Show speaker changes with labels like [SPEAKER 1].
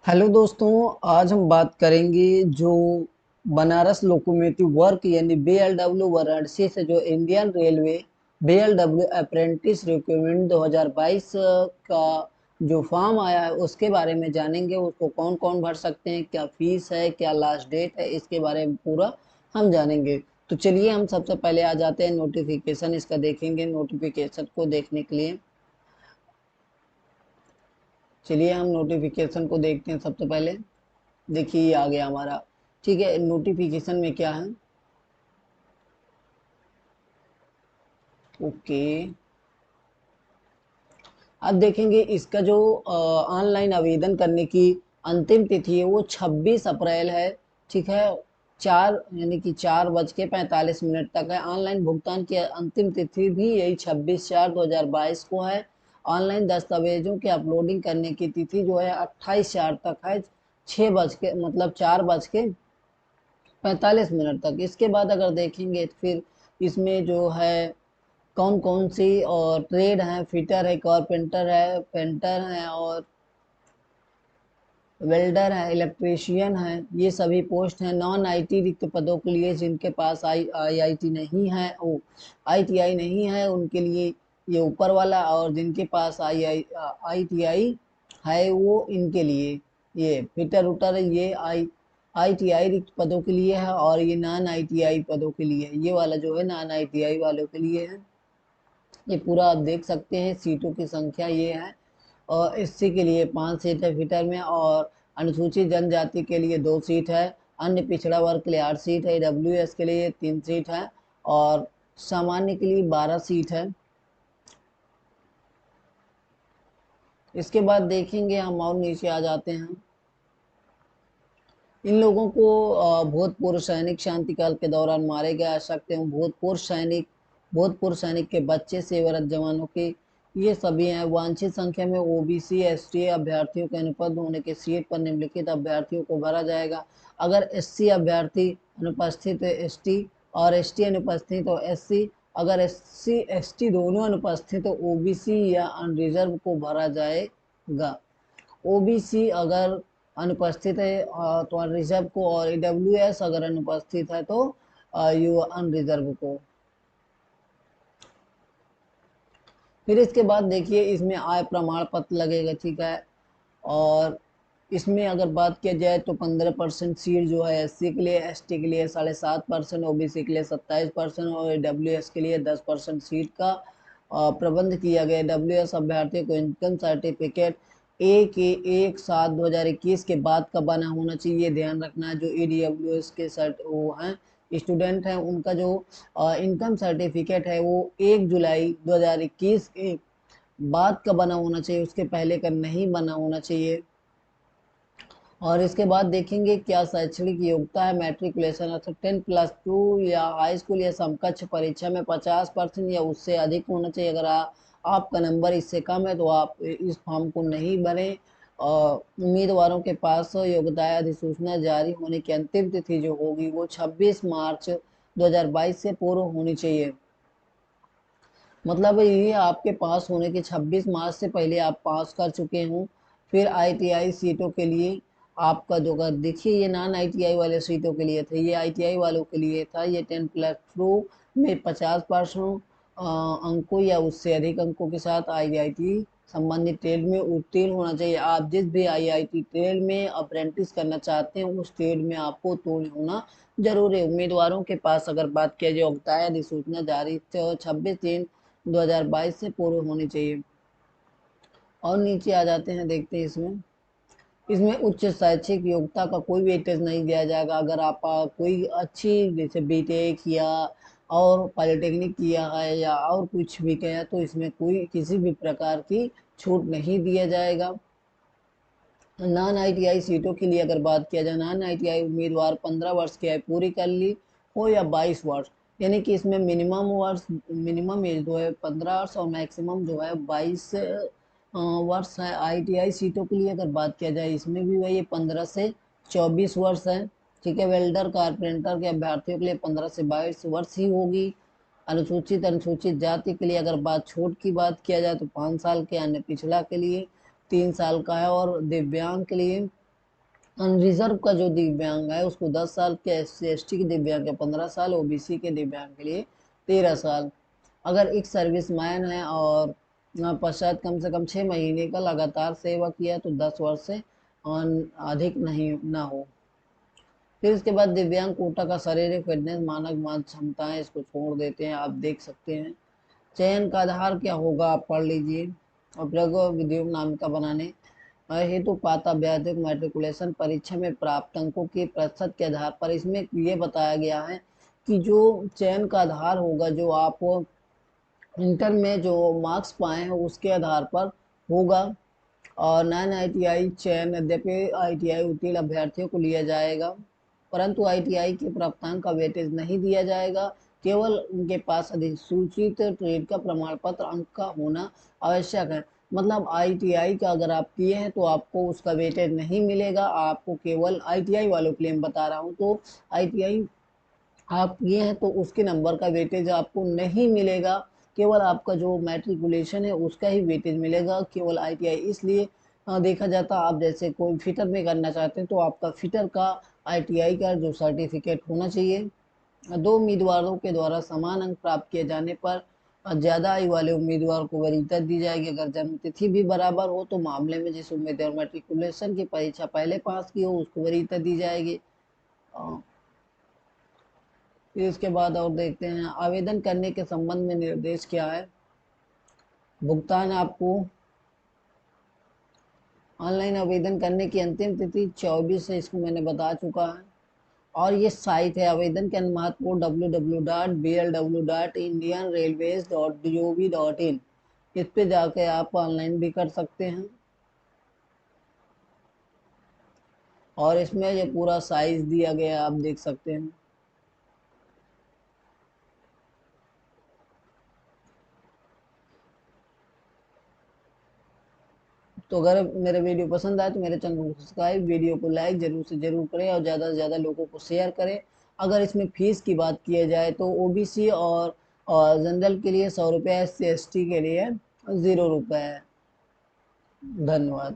[SPEAKER 1] Hello दोस्तों। आज हम बात करेंगे जो बनारस लोकोमोटिव वर्क यानी बीएलडब्ल्यू वाराणसी से जो Indian railway BLW apprentice recruitment 2022 का जो फॉर्म आया है उसके बारे में जानेंगे। उसको कौन कौन भर सकते हैं, क्या फीस है, क्या लास्ट डेट है, इसके बारे में पूरा हम जानेंगे। तो चलिए हम सबसे पहले आ जाते हैं नोटिफिकेशन इसका देखेंगे। नोटिफिकेशन को देखने के लिए चलिए हम नोटिफिकेशन को देखते हैं। सबसे पहले देखिए ये आ गया हमारा। ठीक है, नोटिफिकेशन में क्या है। ओके, अब देखेंगे इसका जो ऑनलाइन आवेदन करने की अंतिम तिथि है वो 26 अप्रैल है। ठीक है, 4 यानी कि 4:45 तक है। ऑनलाइन भुगतान की अंतिम तिथि भी यही 26/4/2022 को है। ऑनलाइन दस्तावेजों के अपलोडिंग करने की तिथि जो है 28/4 तक है। 4:45 तक। इसके बाद अगर देखेंगे तो फिर इसमें जो है कौन कौन सी और ट्रेड है, फिटर है, कारपेंटर है, पेंटर है और वेल्डर है, इलेक्ट्रीशियन है। ये सभी पोस्ट हैं। नॉन आईटी रिक्त पदों के लिए जिनके पास आईआईटी नहीं है, वो आईटीआई नहीं है उनके लिए ये ऊपर वाला, और जिनके पास आईटीआई है वो इनके लिए ये फिटर उटर ये आईटीआई रिक्त पदों के लिए है, और ये नॉन आईटीआई पदों के लिए है। ये वाला जो है नॉन आईटीआई वालों के लिए है। ये पूरा आप देख सकते हैं। सीटों की संख्या ये है, और एससी के लिए 5 सीट है फिटर में, और अनुसूचित जनजाति के लिए 2 सीट है। अन्य पिछड़ा वर्ग के लिए 8 सीट है। डब्ल्यूएस के लिए 3 सीट है, और सामान्य के लिए 12 सीट है। इसके बाद देखेंगे हम और नीचे आ जाते हैं। इन लोगों को भूतपूर्व सैनिक शांति काल के दौरान मारे गए सकते हैं। भूतपूर्व सैनिक के बच्चे, सेवारत जवानों के ये सभी हैं। वांछित संख्या में ओबीसी एसटी अभ्यर्थियों के अनुपस्थित होने के सीट पर निम्नलिखित अभ्यर्थियों को भरा जाएगा। अगर एससी अभ्यर्थी अनुपस्थित तो एसटी, और एसटी अनुपस्थित तो एससी। अगर एससी एसटी दोनों अनुपस्थित तो ओबीसी या अनरिजर्व को भरा जाएगा। ओबीसी अगर अनुपस्थित है तो रिजर्व को, और ईडब्ल्यूएस अगर अनुपस्थित है तो यू अनरिजर्व को। फिर इसके बाद देखिए इसमें आय प्रमाण पत्र लगेगा। ठीक है, और इसमें अगर बात किया जाए तो 15% सीट जो है एससी के लिए, एसटी के लिए 7.5%, ओबीसी के लिए 27% और डब्ल्यूएस के लिए 10% सीट का प्रबंध किया गया। डब्ल्यूएस अभ्यर्थियों को इनकम सर्टिफिकेट 1/7/2021 के बाद का बना होना चाहिए। ध्यान रखना है जो ईडब्ल्यूएस के सर्ट वो हैं स्टूडेंट हैं उनका जो इनकम सर्टिफिकेट है वो 1 जुलाई 2021 के बाद का बना होना चाहिए, उसके पहले का नहीं बना होना चाहिए। और इसके बाद देखेंगे क्या शैक्षणिक योग्यता है। मैट्रिकुलेशन अर्थात 10+2 या हाई स्कूल या समकक्ष परीक्षा में 50% या उससे अधिक होना चाहिए। अगर आपका नंबर इससे कम है तो आप इस फॉर्म को नहीं भरें। और उम्मीदवारों के पास योग्यता अधिसूचना जारी होने की अंतिम तिथि जो होगी वो 26 मार्च 2022 से पूर्व होनी चाहिए। मतलब ये आपके पास होने के 26 मार्च से पहले आप पास कर चुके हों। फिर आईटीआई सीटों के लिए आपका जो देखिए ये नॉन आईटीआई वाले सीटों के लिए थे, ये आईटीआई वालों के लिए था। ये 10+2 में 50% अंकों या उससे अधिक अंकों के साथ आईआईटी संबंधित ट्रेड में उत्तीर्ण होना चाहिए। आप जिस भी आईआईटी ट्रेड में अप्रेंटिस करना चाहते हैं उस ट्रेड में आपको उत्तीर्ण होना जरूर है। उम्मीदवारों के पास अगर बात किया जाए योग्यता अधिसूचना जारी 26/3/2022 से पूर्व होनी चाहिए। और नीचे आ जाते हैं, देखते हैं इसमें। इसमें उच्च शैक्षिक योग्यता का कोई वेटेज नहीं दिया जाएगा। अगर आप कोई अच्छी जैसे बीटेक या और पॉलिटेक्निक किया है या और कुछ भी किया तो इसमें कोई किसी भी प्रकार की छूट नहीं दिया जाएगा। नॉन आईटीआई सीटों के लिए अगर बात किया जाए, नॉन आईटीआई उम्मीदवार 15 वर्ष की आयु पूरी कर ली हो या 22 वर्ष, यानी कि इसमें मिनिमम एज जो है 15 वर्ष और मैक्सिमम जो है 22 वर्ष है। आईटीआई सीटों के लिए अगर बात किया जाए इसमें भी वही 15 से 24 वर्ष है। ठीक है, वेल्डर कारपेंटर के अभ्यर्थियों के लिए 15 से 22 वर्ष ही होगी। अनुसूचित जाति के लिए अगर बात छूट की बात किया जाए तो 5 साल के, अन्य पिछड़ा के लिए 3 साल का है, और दिव्यांग के लिए अनरिजर्व का जो दिव्यांग है उसको 10 साल के, SC ST के दिव्यांग के 15 साल, OBC के दिव्यांग के लिए 13 साल। अगर एक सर्विसमैन है और पश्चात कम से कम 6 महीने का लगातार सेवा किया तो 10 वर्ष से अधिक नहीं ना हो। फिर इसके बाद दिव्यांग कोटा का शारीरिक फिटनेस मानक मान क्षमताएं, इसको छोड़ देते हैं, आप देख सकते हैं। चयन का आधार क्या होगा आप पढ़ लीजिए। और विधियों नामिका बनाने हेतु पाता व्याधिक मैट्रिकुलेशन परीक्षा में प्राप्त अंकों के प्रतिशत के आधार पर इसमें ये बताया गया है कि जो चयन का आधार होगा, जो आप इंटर में जो मार्क्स पाए हैं उसके आधार पर होगा। और नॉन ITI चयन यद्यपि ITI उत्तीर्ण अभ्यर्थियों को लिया जाएगा, परंतु ITI के प्राप्तांक का वेटेज नहीं दिया जाएगा। केवल उनके पास अधिसूचित ट्रेड का प्रमाण पत्र अंक का होना आवश्यक है। मतलब ITI का अगर आप किए हैं तो आपको उसका वेटेज नहीं मिलेगा, आपको केवल ITI वालों के लिए मैं बता रहा हूँ। तो ITI आप किए हैं तो उसके नंबर का वेटेज आपको नहीं मिलेगा, केवल आपका जो मैट्रिकुलेशन है उसका ही वेटेज मिलेगा, केवल ITI। इसलिए देखा जाता, आप जैसे कोई फिटर में करना चाहते हैं तो आपका फिटर का ITI का जो सर्टिफिकेट होना चाहिए। दो उम्मीदवारों के द्वारा समान अंक प्राप्त किए जाने पर ज्यादा आयु वाले उम्मीदवार को वरीयता दी जाएगी। अगर जन्म तिथि भी बराबर हो तो मामले में जिस उम्मीदवार मैट्रिकुलेशन की परीक्षा पहले पास की हो उसको वरीयता दी जाएगी। फिर इसके बाद और देखते हैं आवेदन करने के संबंध में निर्देश क्या है। भुगतान आपको ऑनलाइन आवेदन करने की अंतिम तिथि 24 है, इसको मैंने बता चुका है। और ये साइट है आवेदन के महत्वपूर्ण www.blw.indianrailways.gov.in, इस पे जाके आप ऑनलाइन भी कर सकते हैं। और इसमें ये पूरा साइज दिया गया है, आप देख सकते हैं। तो अगर मेरा वीडियो पसंद आए तो मेरे चैनल को सब्सक्राइब, वीडियो को लाइक जरूर से जरूर करें और ज़्यादा से ज़्यादा लोगों को शेयर करें। अगर इसमें फीस की बात की जाए तो OBC और जनरल के लिए 100 रुपये, SC ST के लिए 0 रुपये है। धन्यवाद।